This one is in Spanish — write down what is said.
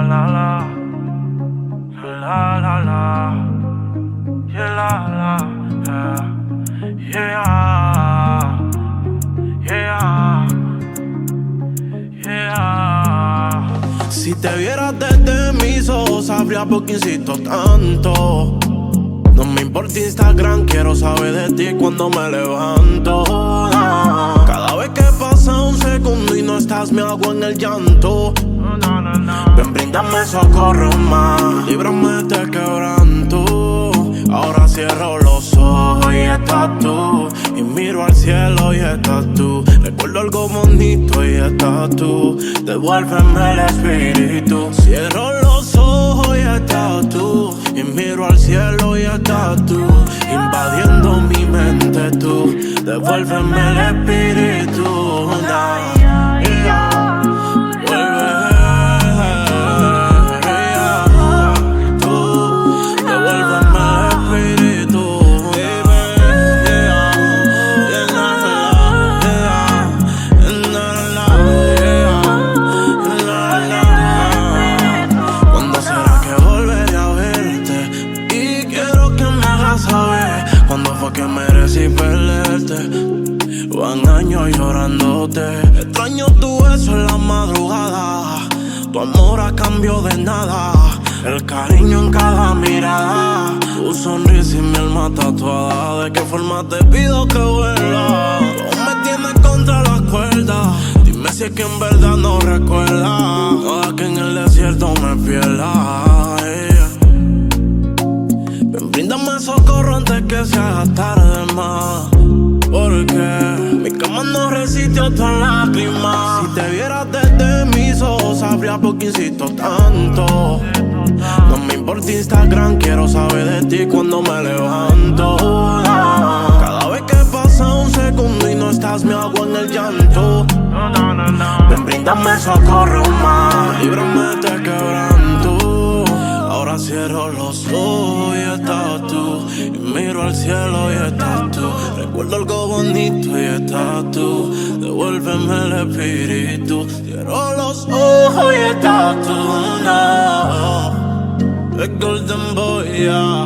la la, la la la, yeah la la, yeah, yeah, yeah. Si te vieras desde mis ojos, sabría por qué insisto tanto. No me importa Instagram, quiero saber de ti cuando me levanto. Cada vez que pasa un segundo y no estás, me hago en el llanto. Ven, bríndame socorro más, líbrame de este quebranto. Ahora cierro los ojos y estás tú, y miro al cielo y estás tú. Recuerdo algo bonito y estás tú, devuélveme el espíritu. Cierro los ojos y estás tú, y miro al cielo y estás tú, invadiendo mi mente tú, devuélveme el espíritu. Cuando fue que merecí perderte, van años llorándote. Extraño tu beso en la madrugada, tu amor a cambio de nada, el cariño en cada mirada, tu sonrisa y mi alma tatuada. ¿De qué forma te pido que vuelva? Tú me tienes contra la cuerda, dime si es que en verdad no recuerdas. No es que en el desierto me pierda. Bríndame socorro antes que se haga tarde más, porque mi cama no resistió tus lágrimas. Si te vieras desde mis ojos, sabría por qué insisto tanto. No me importa Instagram, quiero saber de ti cuando me levanto. Cada vez que pasa un segundo y no estás, me hago en el llanto. Ven, bríndame socorro más, líbrame de este quebranto. Ahora cierro los ojos y estás tú, y miro al cielo y estás tú. Recuerdo algo bonito y estás tú, devuélveme el espíritu. Cierro los ojos y estás tú, no. The Golden Boy, yeah.